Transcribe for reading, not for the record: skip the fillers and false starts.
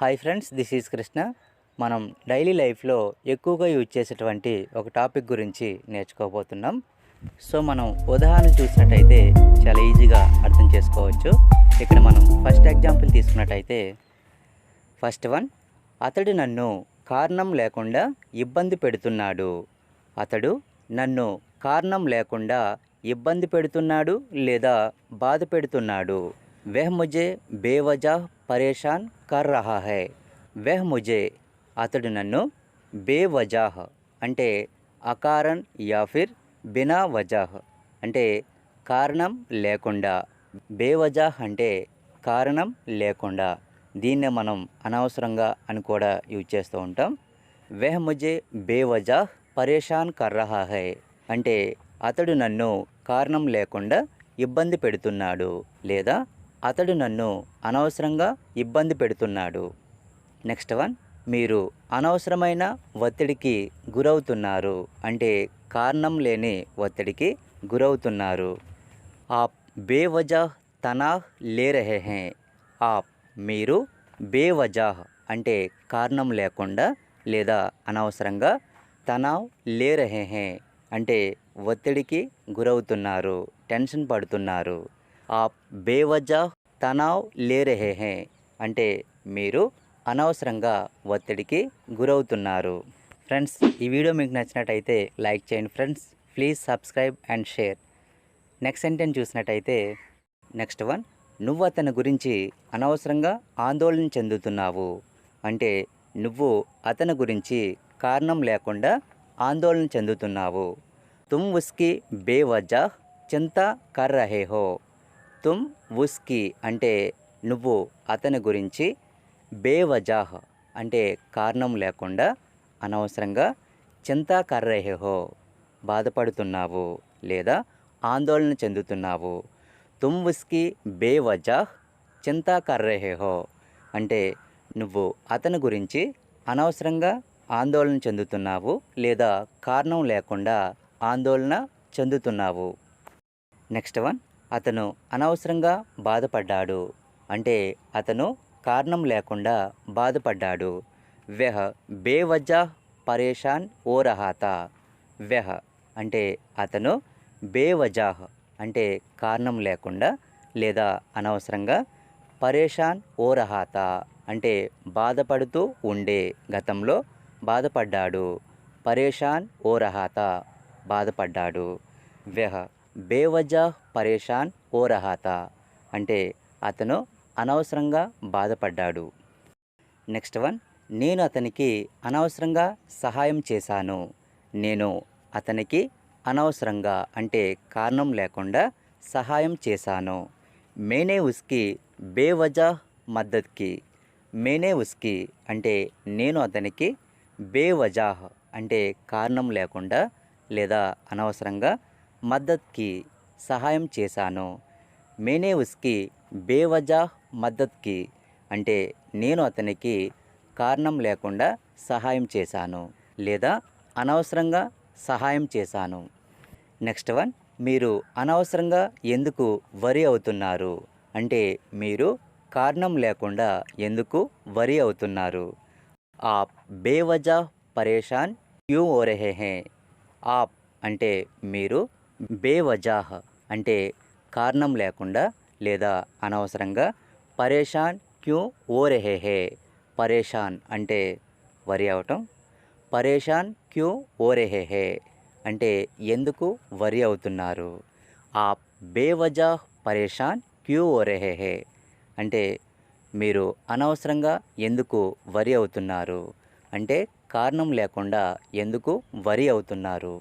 Hi friends, this is Krishna. మనం daily లైఫ్లో ఎక్కువగా యూజ్ చేసేటువంటి ఒక టాపిక్ గురించి నేర్చుకోబోతున్నాం. సో మనం ఉదాహరణ చూసినట్టయితే చాలా ఈజీగా అర్థం చేసుకోవచ్చు. ఇక్కడ మనం ఫస్ట్ ఎగ్జాంపుల్ తీసుకున్నట్టయితే ఫస్ట్ వన్, అతడు నన్ను కారణం లేకుండా ఇబ్బంది పెడుతున్నాడు. అతడు నన్ను కారణం లేకుండా ఇబ్బంది పెడుతున్నాడు లేదా బాధ పెడుతున్నాడు. वह मुझे बेवजह परेशान कर रहा है. वह मुझे అతడు నన్ను బేవజాహ్ అంటే అకారణ్ యా ఫిర్ బినా వజాహ్ అంటే కారణం లేకుండా, బేవజాహ్ అంటే కారణం లేకుండా. దీన్నే మనం అనవసరంగా అని కూడా యూజ్ చేస్తూ ఉంటాం. వెహ్ ముజే బేవజాహ్ పరేషాన్ కర్ రహా హై అంటే అతడు నన్ను కారణం లేకుండా ఇబ్బంది పెడుతున్నాడు లేదా అతడు నన్ను అనవసరంగా ఇబ్బంది పెడుతున్నాడు. నెక్స్ట్ వన్, మీరు అనవసరమైన ఒత్తిడికి గురవుతున్నారు అంటే కారణం లేని ఒత్తిడికి గురవుతున్నారు. ఆప్ బేవజాహ్ తనాహ్ లే రహే హే. ఆప్ మీరు బేవజాహ్ అంటే కారణం లేకుండా లేదా అనవసరంగా, తనావ్ లే రహే హే అంటే ఒత్తిడికి గురవుతున్నారు, టెన్షన్ పడుతున్నారు. ఆప్ బేవజాహ్ తనావ్ లే రహే హే అంటే మీరు అనవసరంగా ఒత్తిడికి గురవుతున్నారు. ఫ్రెండ్స్, ఈ వీడియో మీకు నచ్చినట్టయితే లైక్ చేయండి friends. Please subscribe and share. Next sentence చూసినట్టయితే నెక్స్ట్ వన్, నువ్వు అతని గురించి అనవసరంగా ఆందోళన చెందుతున్నావు అంటే నువ్వు అతని గురించి కారణం లేకుండా ఆందోళన చెందుతున్నావు. తుమ్ ఉస్కి బేవజాహ్ చింతా కర్ రహే హో. తుమ్ ఉస్కి అంటే నువ్వు అతని గురించి, బేవజాహ్ అంటే కారణం లేకుండా, అనవసరంగా, చింతా కర్ రహే హో బాధపడుతున్నావు లేదా ఆందోళన చెందుతున్నావు. తుమ్ ఉస్కి బేవజాహ్ చింతా కర్ రహే హో అంటే నువ్వు అతని గురించి అనవసరంగా ఆందోళన చెందుతున్నావు లేదా కారణం లేకుండా ఆందోళన చెందుతున్నావు. నెక్స్ట్ వన్, అతను అనవసరంగా బాధపడ్డాడు అంటే అతను కారణం లేకుండా బాధపడ్డాడు. వెహ్ బేవజాహ్ పరేషాన్ ఓ రహా తా. వెహ్ అంటే అతను, బేవజాహ్ అంటే కారణం లేకుండా లేదా అనవసరంగా, పరేషాన్ ఓ రహా తా అంటే బాధపడుతూ ఉండే, గతంలో బాధపడ్డాడు. పరేషాన్ ఓ రహా తా బాధపడ్డాడు. వెహ్ బేవజాహ్ పరేషాన్ ఓ రహా తా అంటే అతను అనవసరంగా బాధపడ్డాడు. నెక్స్ట్ వన్, నేను అతనికి అనవసరంగా సహాయం చేశాను. నేను అతనికి అనవసరంగా అంటే కారణం లేకుండా సహాయం చేశాను. మేనే ఉస్కి బేవజాహ్ మద్దత్ కి. మేనే ఉస్కి అంటే నేను అతనికి, బేవజాహ్ అంటే కారణం లేకుండా లేదా అనవసరంగా, మద్దత్ కి సహాయం చేశాను. మేనే ఉస్కి బేవజాహ్ మద్దత్ కి అంటే నేను అతనికి కారణం లేకుండా సహాయం చేశాను లేదా అనవసరంగా సహాయం చేశాను. నెక్స్ట్ వన్, మీరు అనవసరంగా ఎందుకు వరి అవుతున్నారు అంటే మీరు కారణం లేకుండా ఎందుకు వరి అవుతున్నారు. ఆప్ బేవజాహ్ పరేషాన్ క్యూ ఓ రహే హే. ఆప్ అంటే మీరు, బేవజాహ్ అంటే కారణం లేకుండా లేదా అనవసరంగా, పరేషాన్ క్యూ ఓ రహే హే పరేషాన్ అంటే వరి అవటం, పరేషాన్ క్యూ ఓ రహే హే అంటే ఎందుకు వరి అవుతున్నారు. ఆప్ బేవజాహ్ పరేషాన్ క్యూ ఓ రహే హే అంటే మీరు అనవసరంగా ఎందుకు వరి అవుతున్నారు అంటే కారణం లేకుండా ఎందుకు వరి అవుతున్నారు.